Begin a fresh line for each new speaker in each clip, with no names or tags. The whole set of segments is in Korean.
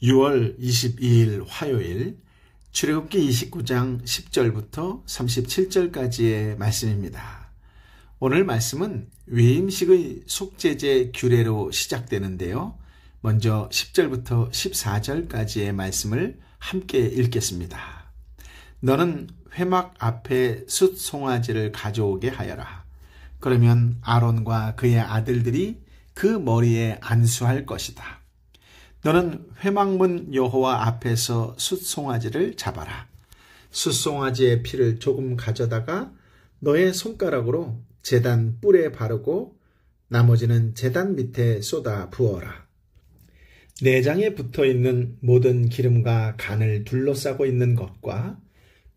6월 22일 화요일 출애굽기 29장 10절부터 37절까지의 말씀입니다. 오늘 말씀은 외임식의 속죄제 규례로 시작되는데요. 먼저 10절부터 14절까지의 말씀을 함께 읽겠습니다. 너는 회막 앞에 숫 송아지를 가져오게 하여라. 그러면 아론과 그의 아들들이 그 머리에 안수할 것이다. 너는 회막문 여호와 앞에서 숫송아지를 잡아라. 숫송아지의 피를 조금 가져다가 너의 손가락으로 제단 뿔에 바르고 나머지는 제단 밑에 쏟아 부어라. 내장에 붙어있는 모든 기름과 간을 둘러싸고 있는 것과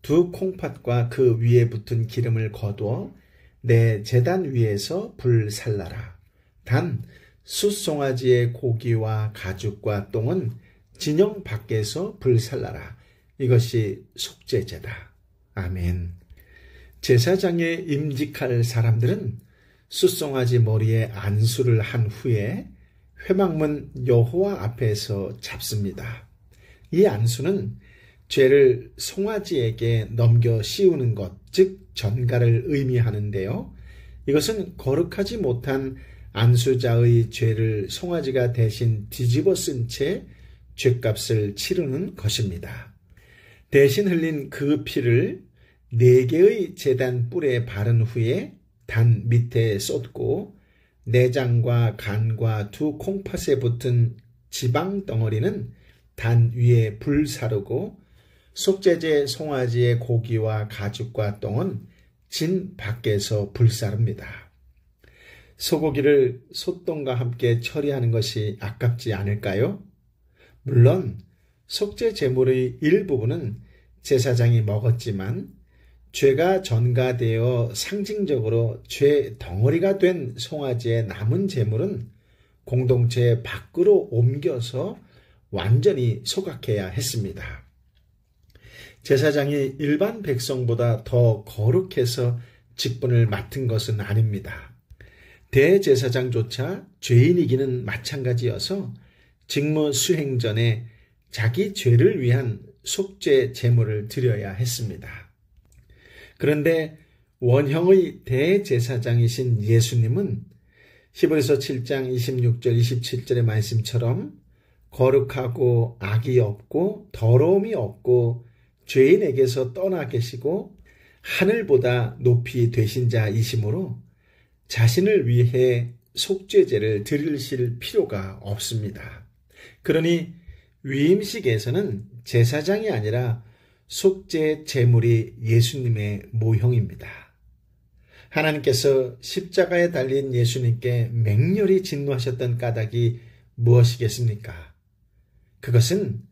두 콩팥과 그 위에 붙은 기름을 거두어 내 제단 위에서 불살라라. 단 숫송아지의 고기와 가죽과 똥은 진영 밖에서 불살라라. 이것이 속죄제다. 아멘. 제사장에 임직할 사람들은 숫송아지 머리에 안수를 한 후에 회막문 여호와 앞에서 잡습니다. 이 안수는 죄를 송아지에게 넘겨 씌우는 것, 즉 전가를 의미하는데요. 이것은 거룩하지 못한 안수자의 죄를 송아지가 대신 뒤집어 쓴 채 죄값을 치르는 것입니다. 대신 흘린 그 피를 4개의 제단 뿔에 바른 후에 단 밑에 쏟고 내장과 간과 두 콩팥에 붙은 지방 덩어리는 단 위에 불사르고 속죄제 송아지의 고기와 가죽과 똥은 진 밖에서 불사릅니다. 소고기를 솥똥과 함께 처리하는 것이 아깝지 않을까요? 물론 속죄 제물의 일부분은 제사장이 먹었지만 죄가 전가되어 상징적으로 죄 덩어리가 된 송아지의 남은 제물은 공동체 밖으로 옮겨서 완전히 소각해야 했습니다. 제사장이 일반 백성보다 더 거룩해서 직분을 맡은 것은 아닙니다. 대제사장조차 죄인이기는 마찬가지여서 직무 수행 전에 자기 죄를 위한 속죄 제물을 드려야 했습니다. 그런데 원형의 대제사장이신 예수님은 히브리서 7장 26절 27절의 말씀처럼 거룩하고 악이 없고 더러움이 없고 죄인에게서 떠나 계시고 하늘보다 높이 되신 자이시므로 자신을 위해 속죄제를 드리실 필요가 없습니다. 그러니 위임식에서는 제사장이 아니라 속죄 제물이 예수님의 모형입니다. 하나님께서 십자가에 달린 예수님께 맹렬히 진노하셨던 까닭이 무엇이겠습니까? 그것은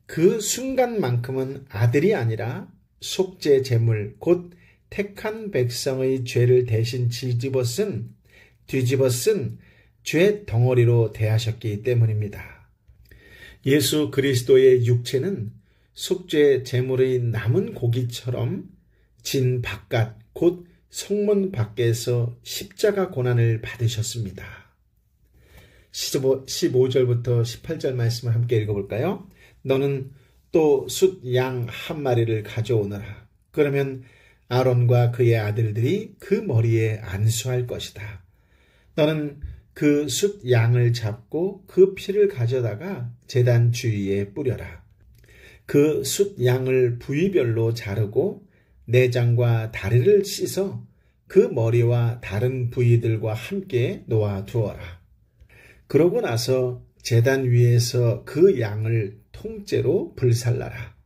그 순간만큼은 아들이 아니라 속죄 제물 곧 택한 백성의 죄를 대신 뒤집어 쓴 죄 덩어리로 대하셨기 때문입니다. 예수 그리스도의 육체는 속죄 제물의 남은 고기처럼 진 바깥 곧 성문 밖에서 십자가 고난을 받으셨습니다. 15절부터 18절 말씀을 함께 읽어볼까요? 너는 또 숫 양 한 마리를 가져오너라. 그러면 아론과 그의 아들들이 그 머리에 안수할 것이다. 너는 그 숫 양을 잡고 그 피를 가져다가 제단 주위에 뿌려라. 그 숫 양을 부위별로 자르고 내장과 다리를 씻어 그 머리와 다른 부위들과 함께 놓아 두어라. 그러고 나서 제단 위에서 그 양을 통째로 불살라라.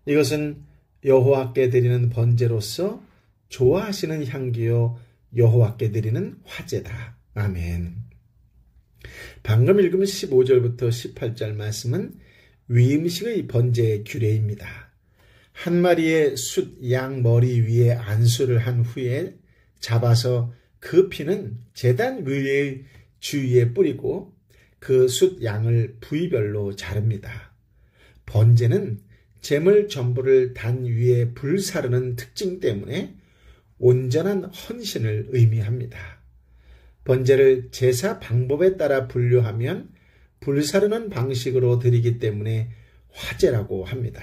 이것은 여호와께 드리는 번제로서 좋아하시는 향기요 여호와께 드리는 화제다. 아멘. 방금 읽은 15절부터 18절 말씀은 위임식의 번제 규례입니다. 한 마리의 숫 양 머리 위에 안수를 한 후에 잡아서 그 피는 제단 위의 주위에 뿌리고 그 숫 양을 부위별로 자릅니다. 번제는 제물 전부를 단 위에 불사르는 특징 때문에 온전한 헌신을 의미합니다. 번제를 제사 방법에 따라 분류하면 불사르는 방식으로 드리기 때문에 화제라고 합니다.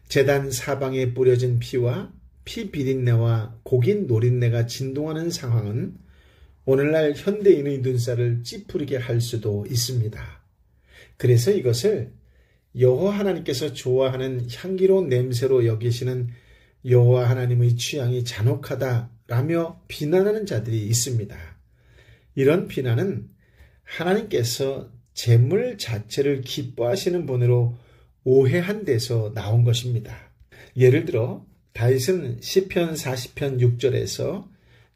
제단 사방에 뿌려진 피와 피 비린내와 고기 노린내가 진동하는 상황은 오늘날 현대인의 눈살을 찌푸리게 할 수도 있습니다. 그래서 이것을 여호와 하나님께서 좋아하는 향기로운 냄새로 여기시는 여호와 하나님의 취향이 잔혹하다라며 비난하는 자들이 있습니다. 이런 비난은 하나님께서 제물 자체를 기뻐하시는 분으로 오해한 데서 나온 것입니다. 예를 들어 다윗은 시편 40편 6절에서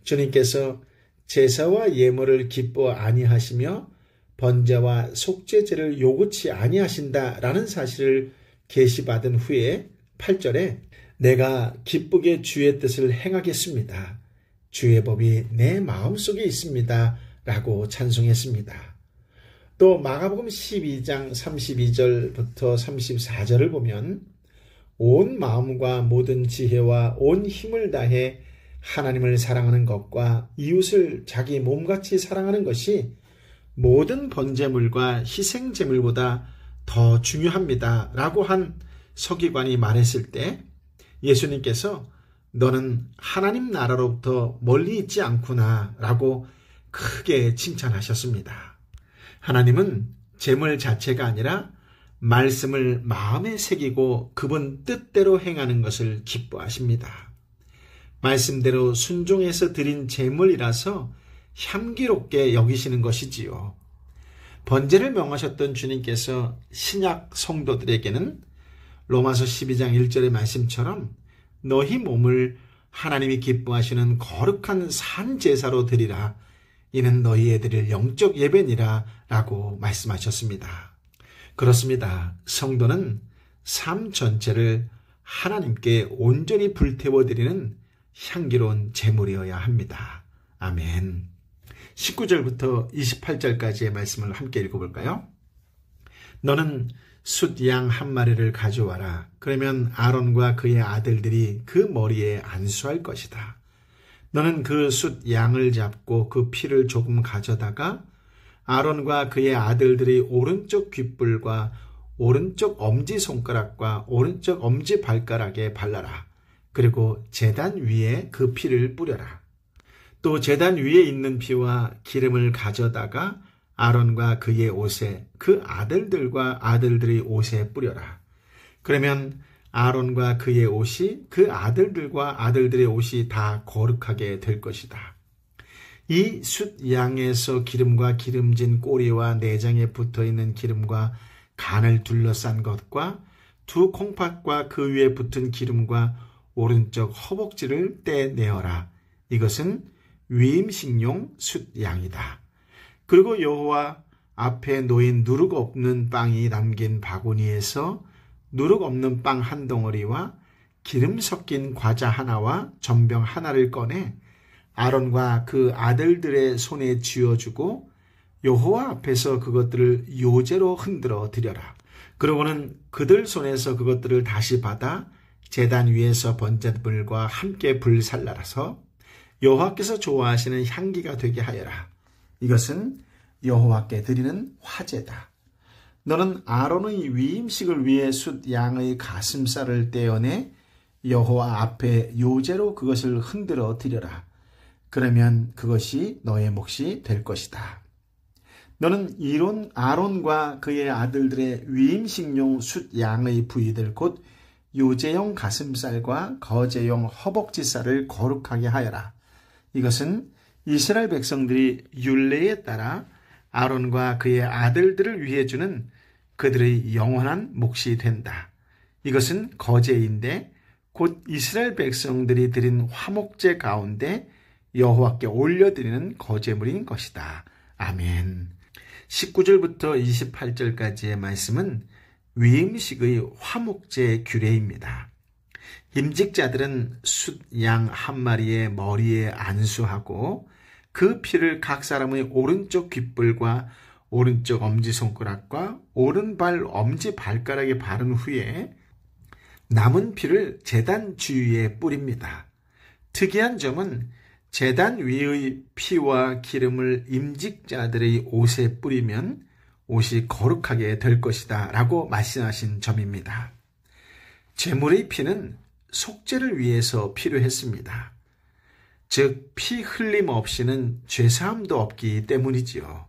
주님께서 제사와 예물을 기뻐 아니하시며 번제와 속죄제를 요구치 아니하신다라는 사실을 계시받은 후에 8절에 내가 기쁘게 주의 뜻을 행하겠습니다. 주의 법이 내 마음속에 있습니다. 라고 찬송했습니다. 또 마가복음 12장 32절부터 34절을 보면 온 마음과 모든 지혜와 온 힘을 다해 하나님을 사랑하는 것과 이웃을 자기 몸같이 사랑하는 것이 모든 번제물과 희생제물보다 더 중요합니다. 라고 한 서기관이 말했을 때 예수님께서 너는 하나님 나라로부터 멀리 있지 않구나 라고 크게 칭찬하셨습니다. 하나님은 제물 자체가 아니라 말씀을 마음에 새기고 그분 뜻대로 행하는 것을 기뻐하십니다. 말씀대로 순종해서 드린 제물이라서 향기롭게 여기시는 것이지요. 번제를 명하셨던 주님께서 신약 성도들에게는 로마서 12장 1절의 말씀처럼 너희 몸을 하나님이 기뻐하시는 거룩한 산 제사로 드리라. 이는 너희에 드릴 영적 예배니라 라고 말씀하셨습니다. 그렇습니다. 성도는 삶 전체를 하나님께 온전히 불태워 드리는 향기로운 제물이어야 합니다. 아멘. 19절부터 28절까지의 말씀을 함께 읽어볼까요? 너는 숫양 한 마리를 가져와라. 그러면 아론과 그의 아들들이 그 머리에 안수할 것이다. 너는 그 숫 양을 잡고 그 피를 조금 가져다가 아론과 그의 아들들이 오른쪽 귓불과 오른쪽 엄지손가락과 오른쪽 엄지발가락에 발라라. 그리고 제단 위에 그 피를 뿌려라. 또 제단 위에 있는 피와 기름을 가져다가 아론과 그의 옷에 그 아들들과 아들들의 옷에 뿌려라. 그러면 아론과 그의 옷이 그 아들들과 아들들의 옷이 다 거룩하게 될 것이다. 이 숫 양에서 기름과 기름진 꼬리와 내장에 붙어있는 기름과 간을 둘러싼 것과 두 콩팥과 그 위에 붙은 기름과 오른쪽 허벅지를 떼내어라. 이것은 위임식용 숫 양이다. 그리고 여호와 앞에 놓인 누룩 없는 빵이 담긴 바구니에서 누룩 없는 빵 한 덩어리와 기름 섞인 과자 하나와 전병 하나를 꺼내 아론과 그 아들들의 손에 쥐어주고 여호와 앞에서 그것들을 요제로 흔들어 드려라. 그러고는 그들 손에서 그것들을 다시 받아 제단 위에서 번제물과 함께 불살라서 여호와께서 좋아하시는 향기가 되게 하여라. 이것은 여호와께 드리는 화제다. 너는 아론의 위임식을 위해 숫 양의 가슴살을 떼어내 여호와 앞에 요제로 그것을 흔들어 드려라. 그러면 그것이 너의 몫이 될 것이다. 너는 아론과 그의 아들들의 위임식용 숫 양의 부위들 곧 요제용 가슴살과 거제용 허벅지살을 거룩하게 하여라. 이것은 이스라엘 백성들이 율례에 따라 아론과 그의 아들들을 위해 주는 그들의 영원한 몫이 된다. 이것은 거제인데 곧 이스라엘 백성들이 드린 화목제 가운데 여호와께 올려드리는 거제물인 것이다. 아멘. 19절부터 28절까지의 말씀은 위임식의 화목제 규례입니다. 임직자들은 숫 양 한 마리의 머리에 안수하고 그 피를 각 사람의 오른쪽 귓불과 오른쪽 엄지손가락과 오른발 엄지발가락에 바른 후에 남은 피를 제단 주위에 뿌립니다. 특이한 점은 제단 위의 피와 기름을 임직자들의 옷에 뿌리면 옷이 거룩하게 될 것이다 라고 말씀하신 점입니다. 제물의 피는 속죄를 위해서 필요했습니다. 즉 피 흘림 없이는 죄사함도 없기 때문이지요.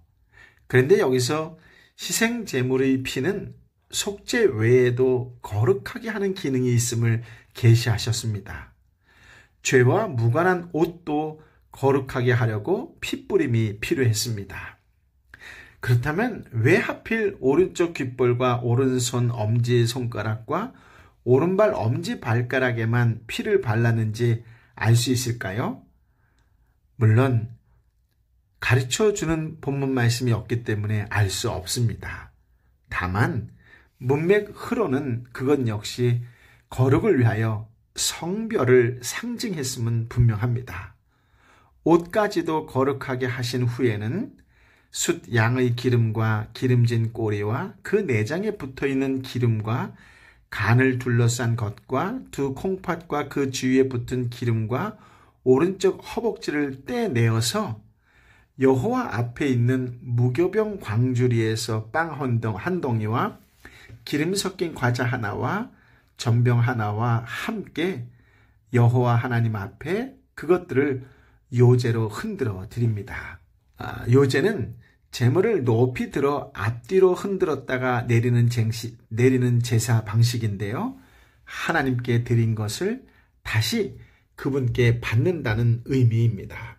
그런데 여기서 희생 제물의 피는 속죄 외에도 거룩하게 하는 기능이 있음을 계시하셨습니다. 죄와 무관한 옷도 거룩하게 하려고 핏뿌림이 필요했습니다. 그렇다면 왜 하필 오른쪽 귓볼과 오른손 엄지손가락과 오른발 엄지발가락에만 피를 발랐는지 알 수 있을까요? 물론 가르쳐주는 본문 말씀이 없기 때문에 알 수 없습니다. 다만 문맥으로는 그것 역시 거룩을 위하여 성별을 상징했음은 분명합니다. 옷까지도 거룩하게 하신 후에는 숫 양의 기름과 기름진 꼬리와 그 내장에 붙어있는 기름과 간을 둘러싼 것과 두 콩팥과 그 주위에 붙은 기름과 오른쪽 허벅지를 떼내어서 여호와 앞에 있는 무교병 광주리에서 빵 한 덩이와 기름 섞인 과자 하나와 전병 하나와 함께 여호와 하나님 앞에 그것들을 요제로 흔들어 드립니다. 요제는 제물을 높이 들어 앞뒤로 흔들었다가 내리는 제사 방식인데요. 하나님께 드린 것을 다시 그분께 받는다는 의미입니다.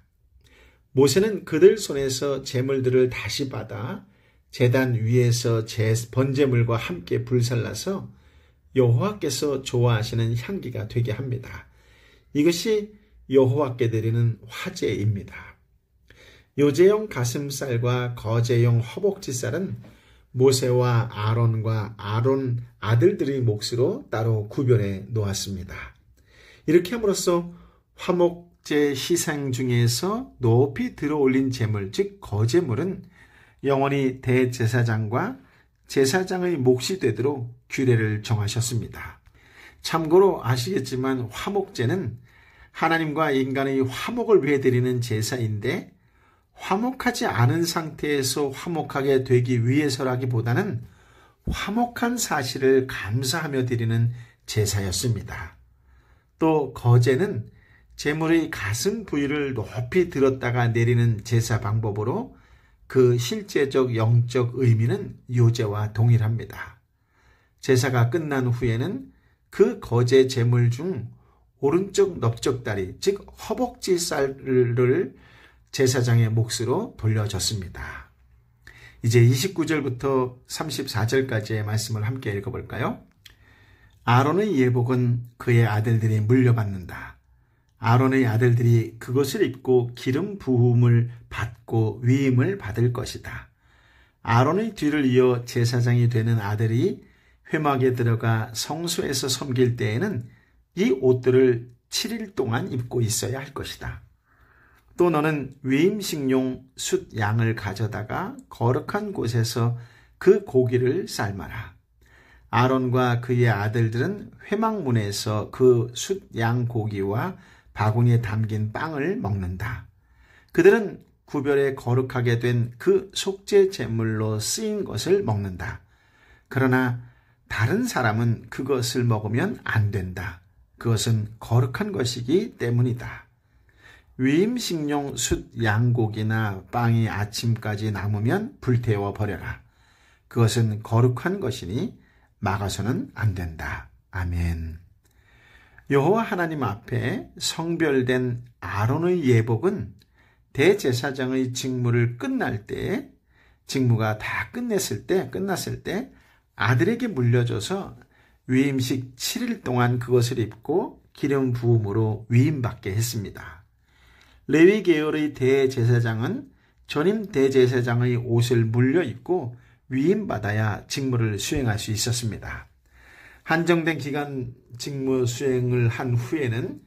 모세는 그들 손에서 제물들을 다시 받아 제단 위에서 번제물과 함께 불살라서 여호와께서 좋아하시는 향기가 되게 합니다. 이것이 여호와께 드리는 화제입니다. 요제용 가슴살과 거제용 허벅지살은 모세와 아론과 아론 아들들의 몫으로 따로 구별해 놓았습니다. 이렇게 함으로써 화목제 희생 중에서 높이 들어올린 제물, 즉 거제물은 영원히 대제사장과 제사장의 몫이 되도록 규례를 정하셨습니다. 참고로 아시겠지만 화목제는 하나님과 인간의 화목을 위해 드리는 제사인데 화목하지 않은 상태에서 화목하게 되기 위해서라기보다는 화목한 사실을 감사하며 드리는 제사였습니다. 또 거제는 제물의 가슴 부위를 높이 들었다가 내리는 제사 방법으로 그 실제적 영적 의미는 요제와 동일합니다. 제사가 끝난 후에는 그 거제 제물 중 오른쪽 넓적다리, 즉 허벅지 살을 제사장의 몫으로 돌려줬습니다. 이제 29절부터 34절까지의 말씀을 함께 읽어볼까요? 아론의 예복은 그의 아들들이 물려받는다. 아론의 아들들이 그것을 입고 기름 부음을 받고 위임을 받을 것이다. 아론의 뒤를 이어 제사장이 되는 아들이 회막에 들어가 성소에서 섬길 때에는 이 옷들을 7일 동안 입고 있어야 할 것이다. 또 너는 위임식용 숫 양을 가져다가 거룩한 곳에서 그 고기를 삶아라. 아론과 그의 아들들은 회막문에서 그 숫 양 고기와 바구니에 담긴 빵을 먹는다. 그들은 구별에 거룩하게 된 그 속죄 제물로 쓰인 것을 먹는다. 그러나 다른 사람은 그것을 먹으면 안 된다. 그것은 거룩한 것이기 때문이다. 위임식용 숫 양고기나 빵이 아침까지 남으면 불태워 버려라. 그것은 거룩한 것이니 막아서는 안 된다. 아멘. 여호와 하나님 앞에 성별된 아론의 예복은 대제사장의 직무를 끝날 때, 직무가 다 끝났을 때 아들에게 물려줘서 위임식 7일 동안 그것을 입고 기름 부음으로 위임받게 했습니다. 레위 계열의 대제사장은 전임 대제사장의 옷을 물려 입고 위임받아야 직무를 수행할 수 있었습니다. 한정된 기간 직무 수행을 한 후에는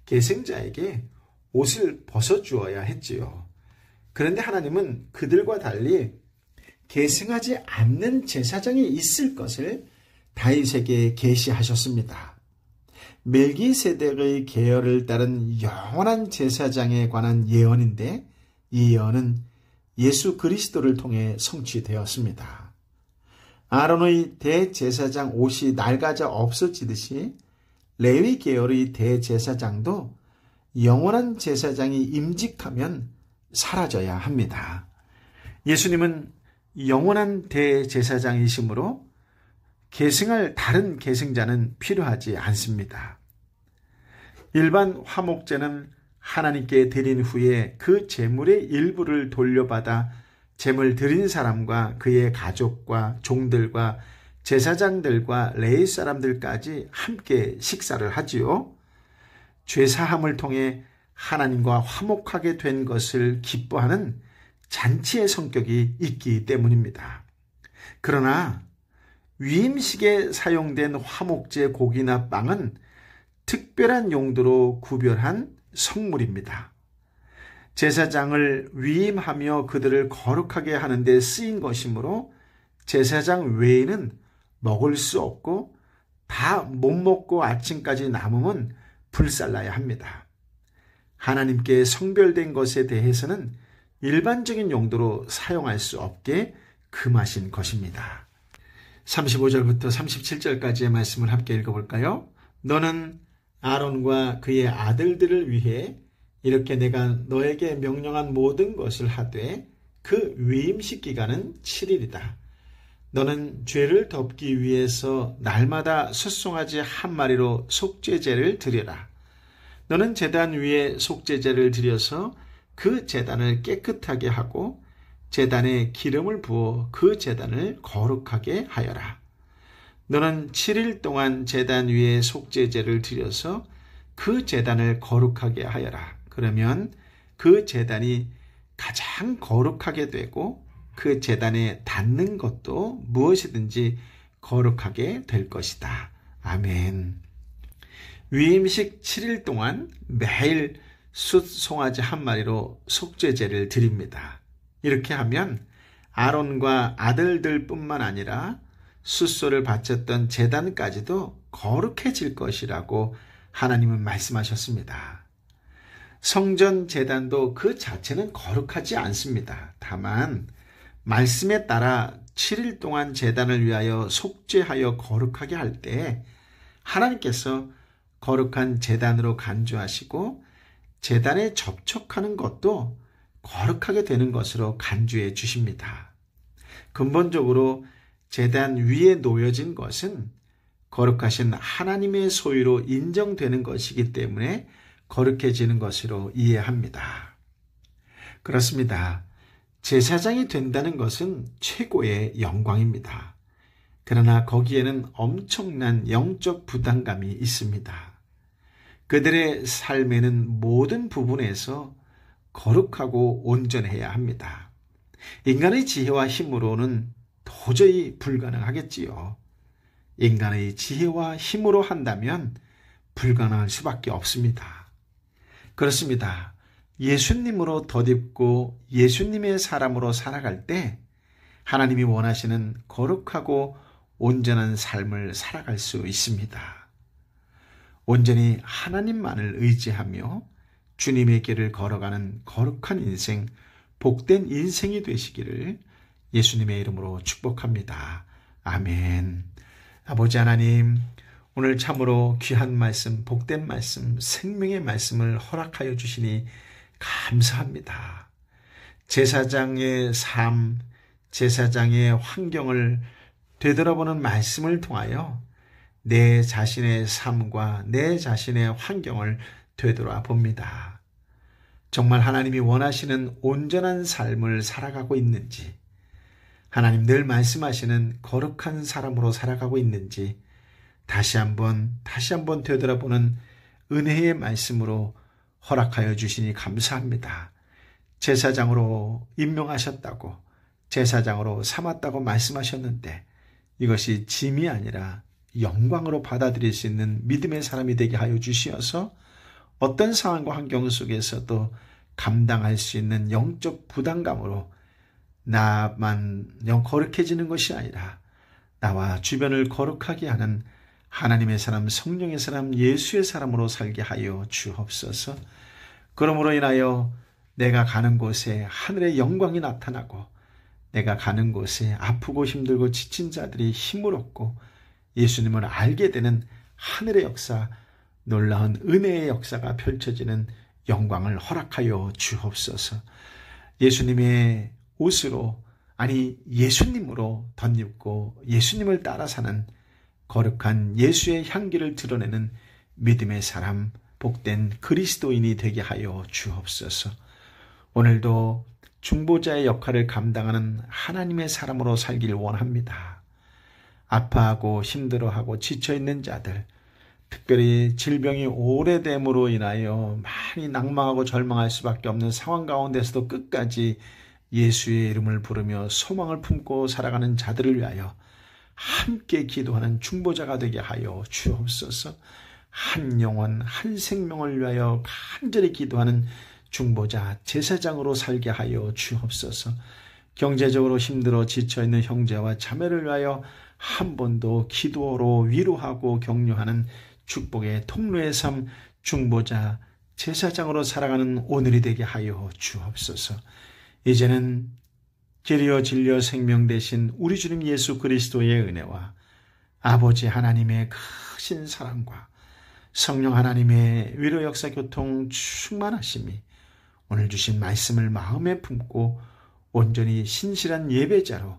계승자에게 옷을 벗어주어야 했지요. 그런데 하나님은 그들과 달리 계승하지 않는 제사장이 있을 것을 다윗에게 계시하셨습니다. 멜기세덱의 계열을 따른 영원한 제사장에 관한 예언인데 이 예언은 예수 그리스도를 통해 성취되었습니다. 아론의 대제사장 옷이 낡아져 없어지듯이 레위 계열의 대제사장도 영원한 제사장이 임직하면 사라져야 합니다. 예수님은 영원한 대제사장이시므로 계승할 다른 계승자는 필요하지 않습니다. 일반 화목제는 하나님께 드린 후에 그 제물의 일부를 돌려받아 제물 드린 사람과 그의 가족과 종들과 제사장들과 레위 사람들까지 함께 식사를 하지요. 죄사함을 통해 하나님과 화목하게 된 것을 기뻐하는 잔치의 성격이 있기 때문입니다. 그러나 위임식에 사용된 화목제 고기나 빵은 특별한 용도로 구별한 성물입니다. 제사장을 위임하며 그들을 거룩하게 하는 데 쓰인 것이므로 제사장 외에는 먹을 수 없고 다 못 먹고 아침까지 남으면 불살라야 합니다. 하나님께 성별된 것에 대해서는 일반적인 용도로 사용할 수 없게 금하신 것입니다. 35절부터 37절까지의 말씀을 함께 읽어볼까요? 너는 아론과 그의 아들들을 위해 이렇게 내가 너에게 명령한 모든 것을 하되 그 위임식 기간은 7일이다. 너는 죄를 덮기 위해서 날마다 숫송아지 한 마리로 속죄제를 드려라. 너는 제단 위에 속죄제를 드려서 그 제단을 깨끗하게 하고 제단에 기름을 부어 그 제단을 거룩하게 하여라. 너는 7일 동안 제단 위에 속죄제를 드려서 그 제단을 거룩하게 하여라. 그러면 그 제단이 가장 거룩하게 되고 그 제단에 닿는 것도 무엇이든지 거룩하게 될 것이다. 아멘. 위임식 7일 동안 매일 숫 송아지 한 마리로 속죄제를 드립니다. 이렇게 하면 아론과 아들들뿐만 아니라 숫소를 바쳤던 제단까지도 거룩해질 것이라고 하나님은 말씀하셨습니다. 성전 제단도 그 자체는 거룩하지 않습니다. 다만 말씀에 따라 7일 동안 제단을 위하여 속죄하여 거룩하게 할 때 하나님께서 거룩한 제단으로 간주하시고 제단에 접촉하는 것도 거룩하게 되는 것으로 간주해 주십니다. 근본적으로 제단 위에 놓여진 것은 거룩하신 하나님의 소유로 인정되는 것이기 때문에 거룩해지는 것으로 이해합니다. 그렇습니다. 제사장이 된다는 것은 최고의 영광입니다. 그러나 거기에는 엄청난 영적 부담감이 있습니다. 그들의 삶에는 모든 부분에서 거룩하고 온전해야 합니다. 인간의 지혜와 힘으로는 도저히 불가능하겠지요. 인간의 지혜와 힘으로 한다면 불가능할 수밖에 없습니다. 그렇습니다. 예수님으로 덧입고 예수님의 사람으로 살아갈 때 하나님이 원하시는 거룩하고 온전한 삶을 살아갈 수 있습니다. 온전히 하나님만을 의지하며 주님의 길을 걸어가는 거룩한 인생, 복된 인생이 되시기를 예수님의 이름으로 축복합니다. 아멘. 아버지 하나님, 오늘 참으로 귀한 말씀, 복된 말씀, 생명의 말씀을 허락하여 주시니 감사합니다. 제사장의 삶, 제사장의 환경을 되돌아보는 말씀을 통하여 내 자신의 삶과 내 자신의 환경을 되돌아봅니다. 정말 하나님이 원하시는 온전한 삶을 살아가고 있는지, 하나님 늘 말씀하시는 거룩한 사람으로 살아가고 있는지 다시 한번 되돌아보는 은혜의 말씀으로 허락하여 주시니 감사합니다. 제사장으로 임명하셨다고, 제사장으로 삼았다고 말씀하셨는데 이것이 짐이 아니라 영광으로 받아들일 수 있는 믿음의 사람이 되게 하여 주시어서 어떤 상황과 환경 속에서도 감당할 수 있는 영적 부담감으로 나만 거룩해지는 것이 아니라 나와 주변을 거룩하게 하는 하나님의 사람, 성령의 사람, 예수의 사람으로 살게 하여 주옵소서. 그러므로 인하여 내가 가는 곳에 하늘의 영광이 나타나고 내가 가는 곳에 아프고 힘들고 지친 자들이 힘을 얻고 예수님을 알게 되는 하늘의 역사, 놀라운 은혜의 역사가 펼쳐지는 영광을 허락하여 주옵소서. 예수님의 옷으로, 아니 예수님으로 덧입고 예수님을 따라 사는 거룩한 예수의 향기를 드러내는 믿음의 사람, 복된 그리스도인이 되게 하여 주옵소서. 오늘도 중보자의 역할을 감당하는 하나님의 사람으로 살기를 원합니다. 아파하고 힘들어하고 지쳐있는 자들, 특별히 질병이 오래됨으로 인하여 많이 낭망하고 절망할 수밖에 없는 상황 가운데서도 끝까지 예수의 이름을 부르며 소망을 품고 살아가는 자들을 위하여 함께 기도하는 중보자가 되게 하여 주옵소서. 한 영혼, 한 생명을 위하여 간절히 기도하는 중보자, 제사장으로 살게 하여 주옵소서. 경제적으로 힘들어 지쳐있는 형제와 자매를 위하여 한 번도 기도로 위로하고 격려하는 축복의 통로의 삶, 중보자, 제사장으로 살아가는 오늘이 되게 하여 주옵소서. 이제는 길이요 진리요 생명 되신 우리 주님 예수 그리스도의 은혜와 아버지 하나님의 크신 사랑과 성령 하나님의 위로 역사 교통 충만하심이 오늘 주신 말씀을 마음에 품고 온전히 신실한 예배자로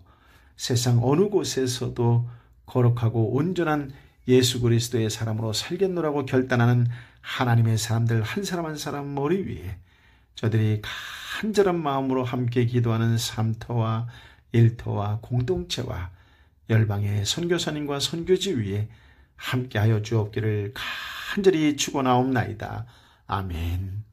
세상 어느 곳에서도 거룩하고 온전한 예수 그리스도의 사람으로 살겠노라고 결단하는 하나님의 사람들 한 사람 한 사람 머리 위에 저들이 간절한 마음으로 함께 기도하는 삶터와 일터와 공동체와 열방의 선교사님과 선교지 위에 함께하여 주옵기를 간절히 축원하옵나이다. 아멘.